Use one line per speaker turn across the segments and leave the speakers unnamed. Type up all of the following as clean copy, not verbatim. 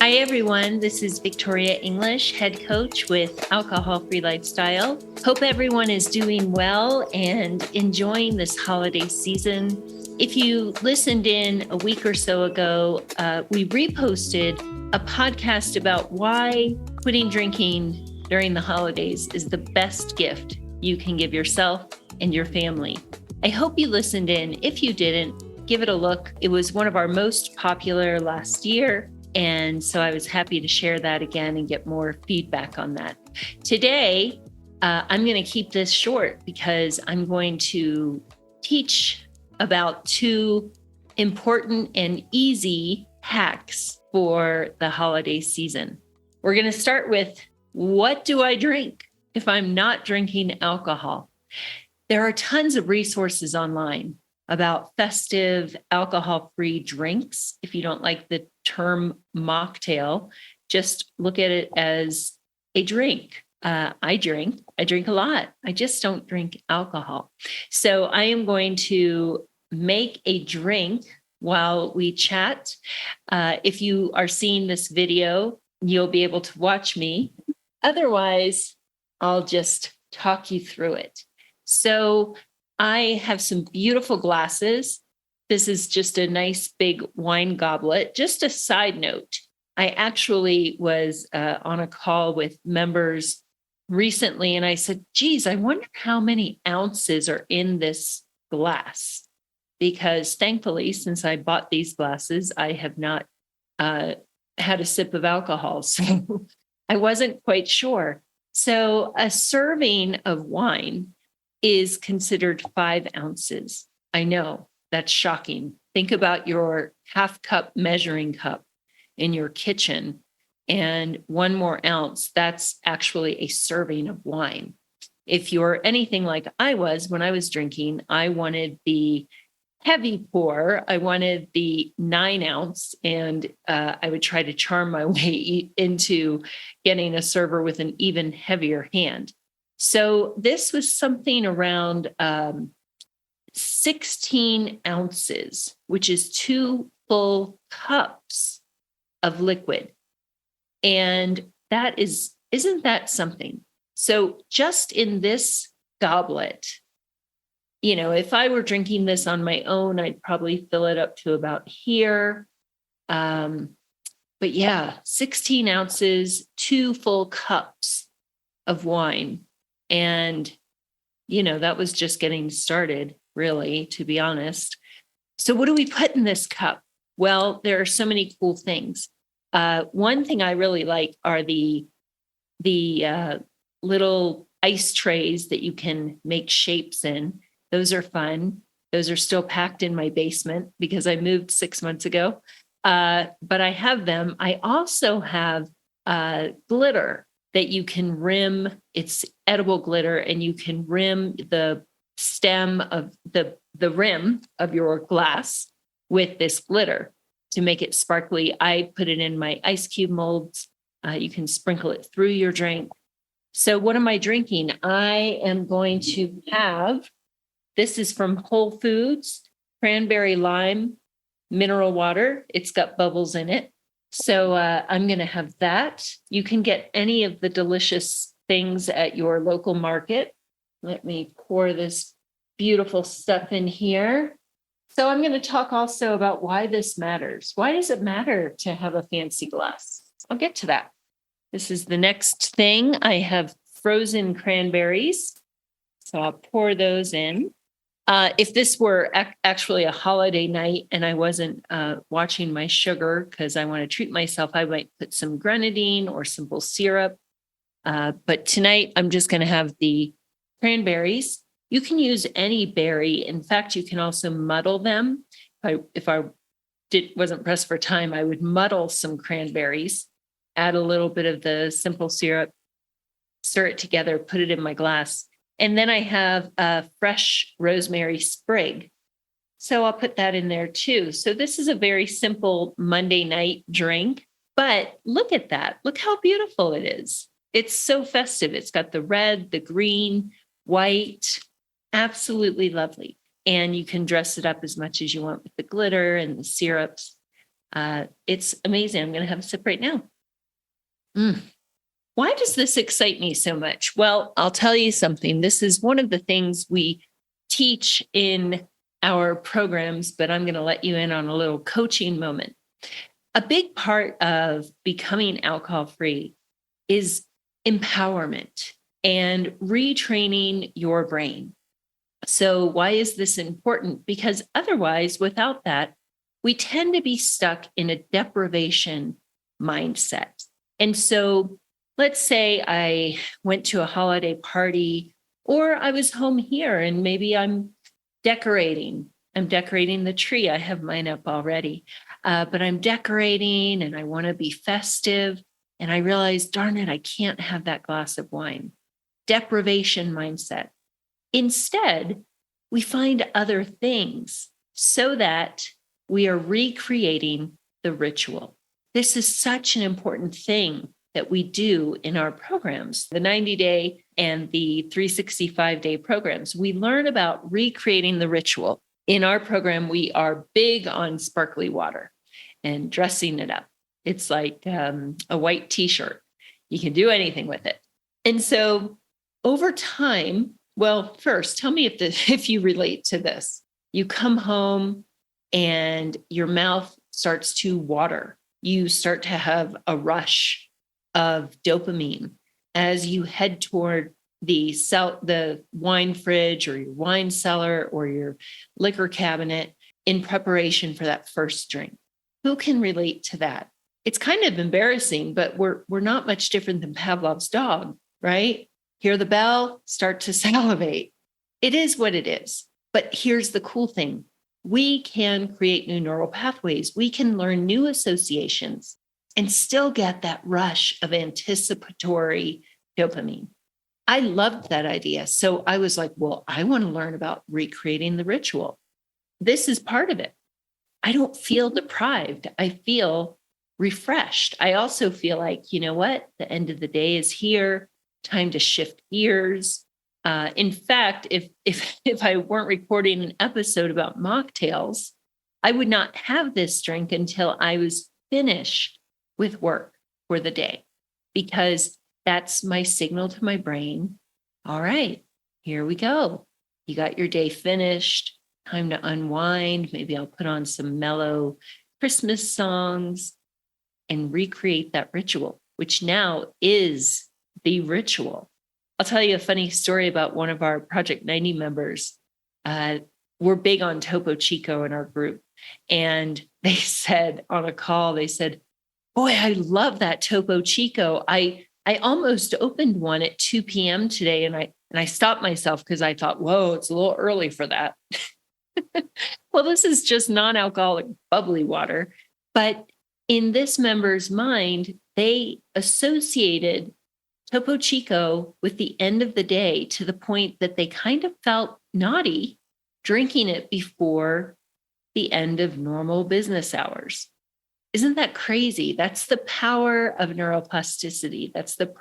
Hi, everyone. This is Victoria English, head coach with Alcohol Free Lifestyle. Hope everyone is doing well and enjoying this holiday season. If you listened in a week or so ago, we reposted a podcast about why quitting drinking during the holidays is the best gift you can give yourself and your family. I hope you listened in. If you didn't, give it a look. It was one of our most popular last year. And so I was happy to share that again and get more feedback on that. Today, I'm going to keep this short because I'm going to teach about two important and easy hacks for the holiday season. We're going to start with, what do I drink if I'm not drinking alcohol? There are tons of resources online about festive alcohol-free drinks. If you don't like the term mocktail, just look at it as a drink. I drink a lot. I just don't drink alcohol. So I am going to make a drink while we chat. If you are seeing this video, you'll be able to watch me. Otherwise, I'll just talk you through it. So I have some beautiful glasses. This is just a nice big wine goblet. Just a side note, I actually was on a call with members recently, and I said, geez, I wonder how many ounces are in this glass. Because thankfully, since I bought these glasses, I have not had a sip of alcohol. So I wasn't quite sure. So a serving of wine is considered 5 ounces. I know that's shocking. Think about your half cup measuring cup in your kitchen, and 1 more ounce, that's actually a serving of wine. If you're anything like I was when I was drinking, I wanted the heavy pour. I wanted the 9 ounce, and I would try to charm my way into getting a server with an even heavier hand. So this was something around 16 ounces, which is 2 full cups of liquid. And that isn't that something? So just in this goblet, you know, if I were drinking this on my own, I'd probably fill it up to about here. But yeah, 16 ounces, 2 full cups of wine. And, you know, that was just getting started, really, to be honest. So what do we put in this cup? Well, there are so many cool things. One thing I really like are the little ice trays that you can make shapes in. Those are fun. Those are still packed in my basement because I moved 6 months ago. But I have them. I also have glitter that you can rim. It's edible glitter, and you can rim the stem of the rim of your glass with this glitter to make it sparkly. I put it in my ice cube molds. You can sprinkle it through your drink. So what am I drinking? I am going to have, this is from Whole Foods, cranberry lime mineral water. It's got bubbles in it. So I'm going to have that. You can get any of the delicious things at your local market. Let me pour this beautiful stuff in here. So I'm going to talk also about why this matters. Why does it matter to have a fancy glass? I'll get to that. This is the next thing. I have frozen cranberries. So I'll pour those in. If this were actually a holiday night and I wasn't watching my sugar because I want to treat myself, I might put some grenadine or simple syrup. But tonight, I'm just going to have the cranberries. You can use any berry. In fact, you can also muddle them. If I wasn't pressed for time, I would muddle some cranberries, add a little bit of the simple syrup, stir it together, put it in my glass. And then I have a fresh rosemary sprig. So I'll put that in there too. So this is a very simple Monday night drink, but look at that. Look how beautiful it is. It's so festive. It's got the red, the green, white, absolutely lovely. And you can dress it up as much as you want with the glitter and the syrups. It's amazing. I'm going to have a sip right now. Mm. Why does this excite me so much? Well, I'll tell you something. This is one of the things we teach in our programs, but I'm going to let you in on a little coaching moment. A big part of becoming alcohol-free is empowerment and retraining your brain. So why is this important? Because otherwise, without that, we tend to be stuck in a deprivation mindset. And so let's say I went to a holiday party, or I was home here and maybe I'm decorating. I'm decorating the tree. I have mine up already, but I'm decorating and I want to be festive. And I realize, darn it, I can't have that glass of wine. Deprivation mindset. Instead, we find other things so that we are recreating the ritual. This is such an important thing that we do in our programs, the 90-day and the 365-day programs. We learn about recreating the ritual. In our program, we are big on sparkly water and dressing it up. It's like a white t-shirt. You can do anything with it. And so over time, well, first, tell me if you relate to this. You come home and your mouth starts to water. You start to have a rush of dopamine as you head toward the wine fridge or your wine cellar or your liquor cabinet in preparation for that first drink. Who can relate to that? It's kind of embarrassing, but we're not much different than Pavlov's dog, right? Hear the bell, start to salivate. It is what it is. But here's the cool thing. We can create new neural pathways. We can learn new associations and still get that rush of anticipatory dopamine. I loved that idea. So I was like, well, I want to learn about recreating the ritual. This is part of it. I don't feel deprived. I feel refreshed. I also feel like, you know what? The end of the day is here. Time to shift gears. In fact, if I weren't recording an episode about mocktails, I would not have this drink until I was finished with work for the day, because that's my signal to my brain. All right, here we go. You got your day finished. Time to unwind. Maybe I'll put on some mellow Christmas songs and recreate that ritual, which now is the ritual. I'll tell you a funny story about one of our Project 90 members. We're big on Topo Chico in our group. And they said on a call, they said, boy, I love that Topo Chico. I almost opened one at 2 p.m. today. And I stopped myself because I thought, whoa, it's a little early for that. Well, this is just non-alcoholic bubbly water. But in this member's mind, they associated Topo Chico with the end of the day to the point that they kind of felt naughty drinking it before the end of normal business hours. Isn't that crazy? That's the power of neuroplasticity. That's the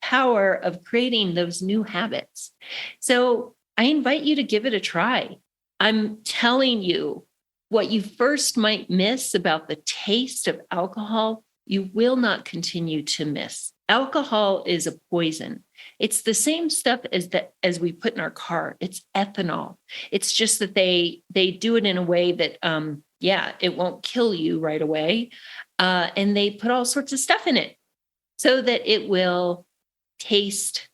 power of creating those new habits. So I invite you to give it a try. I'm telling you, what you first might miss about the taste of alcohol, you will not continue to miss. Alcohol is a poison. It's the same stuff as we put in our car. It's ethanol. It's just that they do it in a way that, it won't kill you right away. And they put all sorts of stuff in it so that it will taste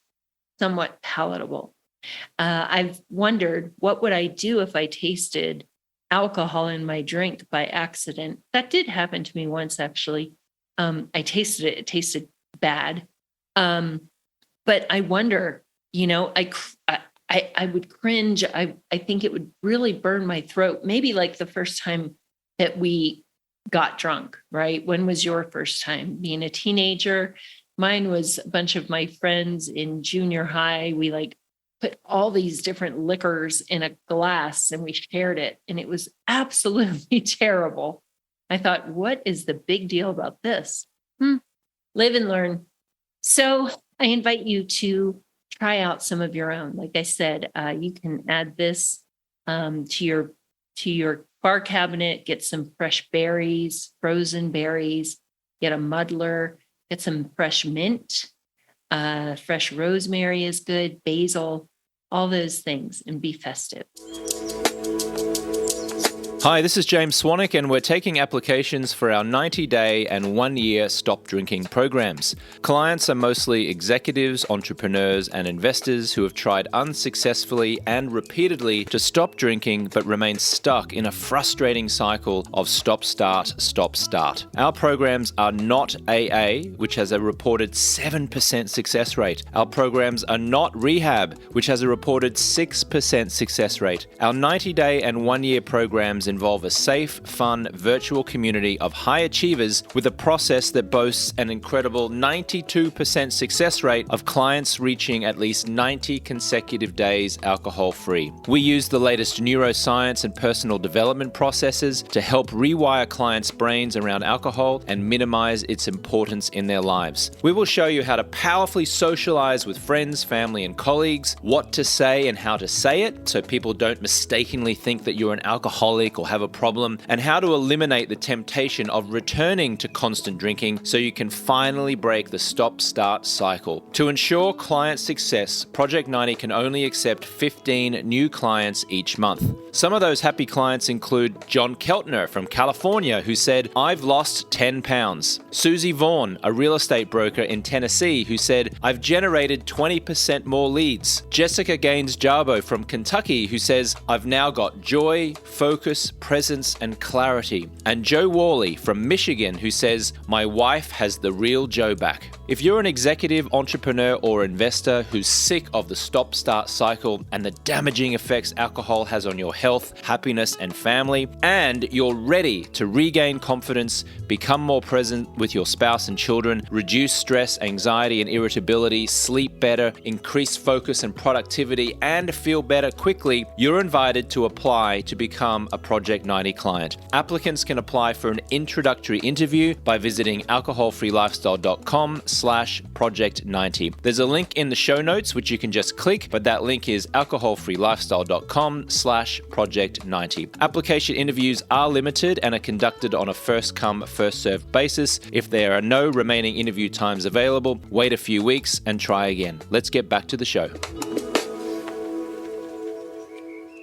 somewhat palatable. I've wondered, what would I do if I tasted alcohol in my drink by accident? That did happen to me once, actually. I tasted it. It tasted bad. But I wonder, I would cringe. I think it would really burn my throat. Maybe like the first time that we got drunk, right? When was your first time? Being a teenager? Mine was a bunch of my friends in junior high. We put all these different liquors in a glass and we shared it. And it was absolutely terrible. I thought, what is the big deal about this? Live and learn. So I invite you to try out some of your own. Like I said, you can add this to your bar cabinet, get some fresh berries, frozen berries, get a muddler, get some fresh mint, fresh rosemary is good, basil, all those things, and be festive.
Hi, this is James Swanwick, and we're taking applications for our 90-day and 1-year stop drinking programs. Clients are mostly executives, entrepreneurs, and investors who have tried unsuccessfully and repeatedly to stop drinking but remain stuck in a frustrating cycle of stop-start, stop-start. Our programs are not AA, which has a reported 7% success rate. Our programs are not rehab, which has a reported 6% success rate. Our 90-day and 1-year programs involve a safe, fun, virtual community of high achievers with a process that boasts an incredible 92% success rate of clients reaching at least 90 consecutive days alcohol-free. We use the latest neuroscience and personal development processes to help rewire clients' brains around alcohol and minimize its importance in their lives. We will show you how to powerfully socialize with friends, family, and colleagues, what to say and how to say it so people don't mistakenly think that you're an alcoholic or have a problem, and how to eliminate the temptation of returning to constant drinking so you can finally break the stop-start cycle. To ensure client success, Project 90 can only accept 15 new clients each month. Some of those happy clients include John Keltner from California, who said, "I've lost 10 pounds." Susie Vaughn, a real estate broker in Tennessee, who said, "I've generated 20% more leads." Jessica Gaines-Jarbo from Kentucky, who says, "I've now got joy, focus, presence, and clarity." And Joe Worley from Michigan, who says, "My wife has the real Joe back." If you're an executive, entrepreneur, or investor who's sick of the stop-start cycle and the damaging effects alcohol has on your health, happiness, and family, and you're ready to regain confidence, become more present with your spouse and children, reduce stress, anxiety, and irritability, sleep better, increase focus and productivity, and feel better quickly, you're invited to apply to become a Project 90 client. Applicants can apply for an introductory interview by visiting alcoholfreelifestyle.com/project90. There's a link in the show notes which you can just click, but that link is alcoholfreelifestyle.com/project90. Application interviews are limited and are conducted on a first-come, first-served basis. If there are no remaining interview times available, wait a few weeks and try again. Let's get back to the show.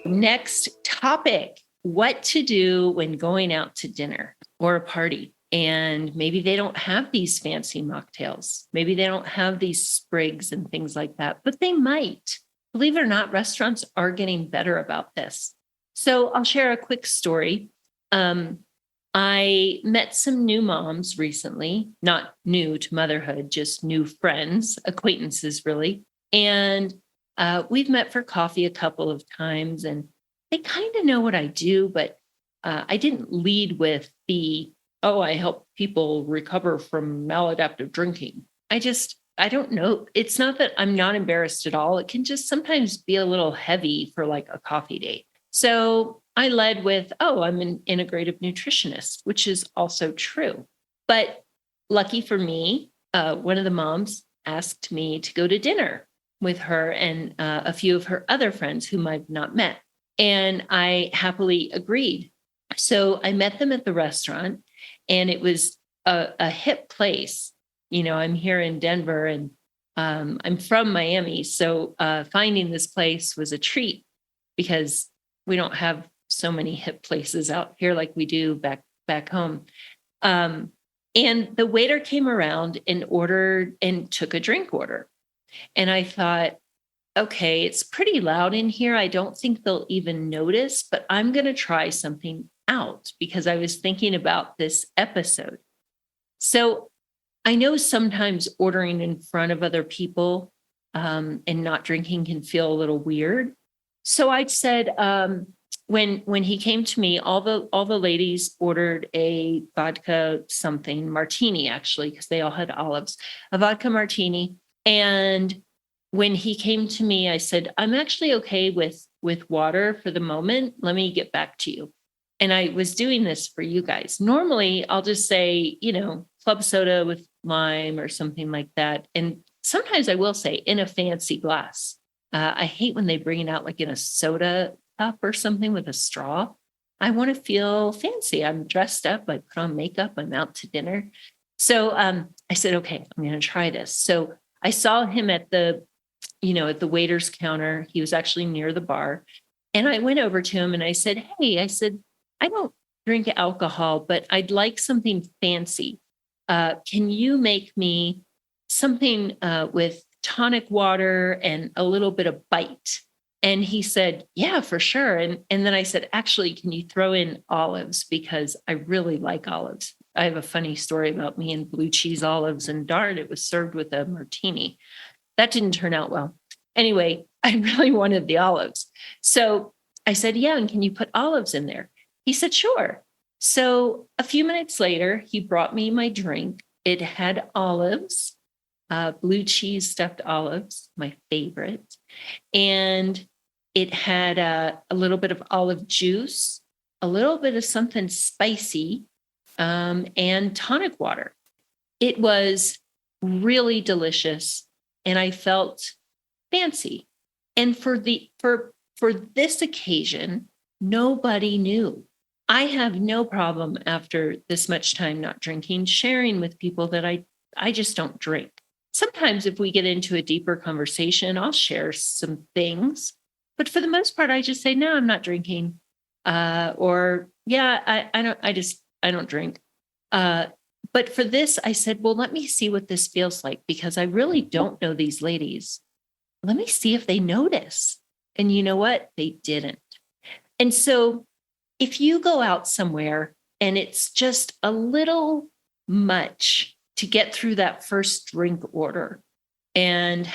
Next topic, what to do when going out to dinner or a party. And maybe they don't have these fancy mocktails. Maybe they don't have these sprigs and things like that, but they might. Believe it or not, restaurants are getting better about this. So I'll share a quick story. I met some new moms recently, not new to motherhood, just new friends, acquaintances really. And we've met for coffee a couple of times, and they kind of know what I do, but I didn't lead with I help people recover from maladaptive drinking. I don't know. It's not that I'm not embarrassed at all. It can just sometimes be a little heavy for like a coffee date. So I led with, I'm an integrative nutritionist, which is also true. But lucky for me, one of the moms asked me to go to dinner with her and a few of her other friends whom I've not met. And I happily agreed. So I met them at the restaurant, and it was a hip place. You know, I'm here in Denver, and I'm from Miami. So finding this place was a treat because we don't have so many hip places out here like we do back home. And the waiter came around and ordered and took a drink order. And I thought, okay, it's pretty loud in here. I don't think they'll even notice, but I'm going to try something out because I was thinking about this episode. So I know sometimes ordering in front of other people and not drinking can feel a little weird. So I said, when he came to me, all the ladies ordered a vodka something martini, actually, because they all had olives, a vodka martini. And when he came to me, I said, I'm actually okay with water for the moment. Let me get back to you. And I was doing this for you guys. Normally, I'll just say, club soda with lime or something like that. And sometimes I will say in a fancy glass. I hate when they bring it out like in a soda cup or something with a straw. I want to feel fancy. I'm dressed up. I put on makeup. I'm out to dinner. So I said, okay, I'm going to try this. So I saw him at the waiter's counter. He was actually near the bar. And I went over to him and I said, hey, I don't drink alcohol, but I'd like something fancy. Can you make me something with tonic water and a little bit of bite? And he said, yeah, for sure. And then I said, actually, can you throw in olives? Because I really like olives. I have a funny story about me and blue cheese olives, and darn, it was served with a martini. That didn't turn out well. Anyway, I really wanted the olives. So I said, yeah, and can you put olives in there? He said, sure. So a few minutes later, he brought me my drink. It had olives, blue cheese stuffed olives, my favorite. And it had a little bit of olive juice, a little bit of something spicy, and tonic water. It was really delicious, and I felt fancy. And for this occasion, nobody knew. I have no problem after this much time not drinking, sharing with people that I just don't drink. Sometimes if we get into a deeper conversation, I'll share some things. But for the most part, I just say, no, I'm not drinking. Or yeah, I don't drink. But for this, I said, well, let me see what this feels like, because I really don't know these ladies. Let me see if they notice. And you know what? They didn't. And so if you go out somewhere and it's just a little much to get through that first drink order and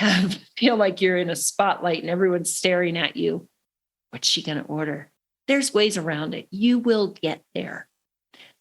feel like you're in a spotlight and everyone's staring at you, what's she going to order? There's ways around it. You will get there.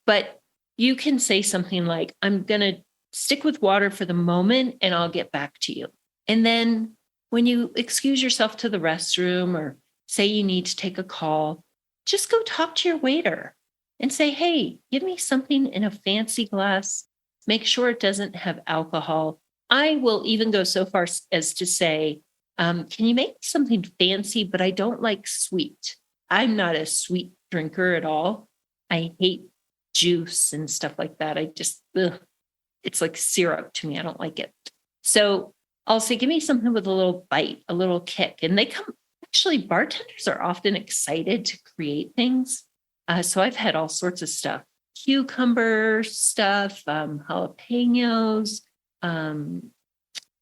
But you can say something like, I'm going to stick with water for the moment and I'll get back to you. And then when you excuse yourself to the restroom or say you need to take a call, just go talk to your waiter and say, hey, give me something in a fancy glass. Make sure it doesn't have alcohol. I will even go so far as to say, can you make something fancy, but I don't like sweet. I'm not a sweet drinker at all. I hate juice and stuff like that. It's like syrup to me. I don't like it. So I'll say, give me something with a little bite, a little kick. And actually, bartenders are often excited to create things. So I've had all sorts of stuff, cucumber stuff, jalapenos,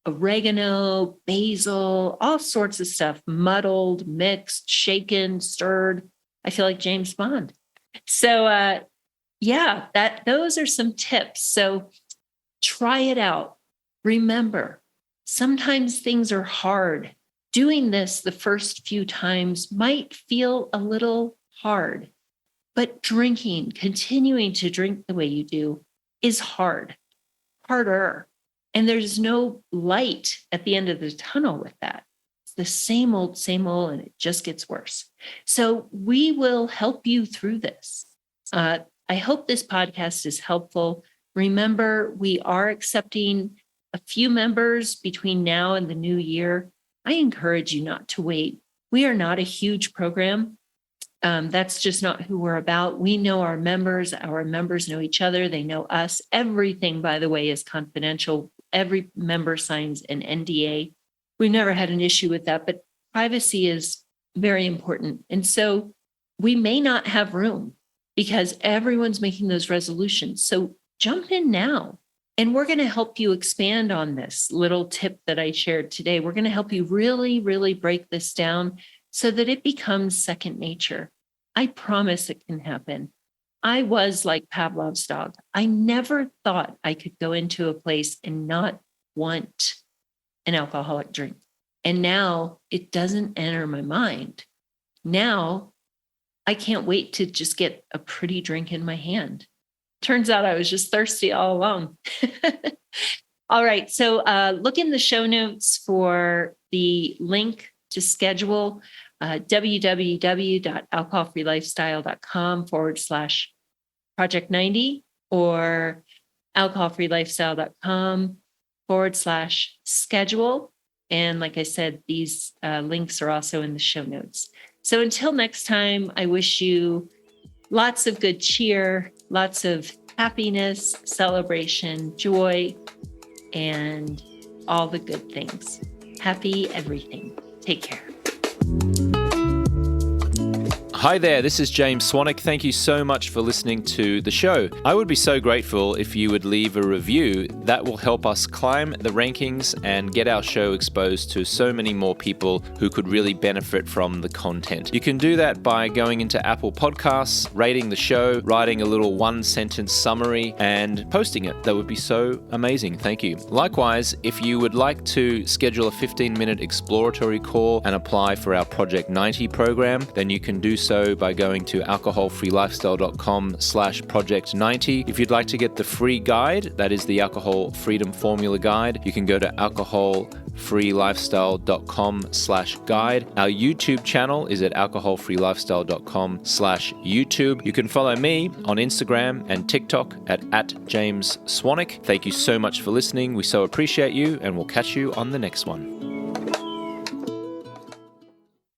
oregano, basil, all sorts of stuff, muddled, mixed, shaken, stirred. I feel like James Bond. So those are some tips. So try it out. Remember, sometimes things are hard. Doing this the first few times might feel a little hard, but continuing to drink the way you do is harder. And there's no light at the end of the tunnel with that. It's the same old, and it just gets worse. So we will help you through this. I hope this podcast is helpful. Remember, we are accepting a few members between now and the new year. I encourage you not to wait. We are not a huge program. That's just not who we're about. We know our members know each other, they know us. Everything, by the way, is confidential. Every member signs an NDA. We've never had an issue with that, but privacy is very important. And so we may not have room because everyone's making those resolutions. So jump in now. And we're going to help you expand on this little tip that I shared today. We're going to help you really, really break this down so that it becomes second nature. I promise it can happen. I was like Pavlov's dog. I never thought I could go into a place and not want an alcoholic drink. And now it doesn't enter my mind. Now I can't wait to just get a pretty drink in my hand. Turns out I was just thirsty all along. All right. So look in the show notes for the link to schedule www.alcoholfreelifestyle.com/project90 or alcoholfreelifestyle.com/schedule. And like I said, these links are also in the show notes. So until next time, I wish you lots of good cheer, lots of happiness, celebration, joy, and all the good things. Happy everything. Take care.
Hi there, this is James Swanwick. Thank you so much for listening to the show. I would be so grateful if you would leave a review. That will help us climb the rankings and get our show exposed to so many more people who could really benefit from the content. You can do that by going into Apple Podcasts, rating the show, writing a little one-sentence summary, and posting it. That would be so amazing. Thank you. Likewise, if you would like to schedule a 15-minute exploratory call and apply for our Project 90 program, then you can do so by going to alcoholfreelifestyle.com/project90. If you'd like to get the free guide, that is the Alcohol Freedom Formula Guide, you can go to alcoholfreelifestyle.com/guide. Our YouTube channel is at alcoholfreelifestyle.com/YouTube. You can follow me on Instagram and TikTok at James Swanwick. Thank you so much for listening. We so appreciate you, and we'll catch you on the next one.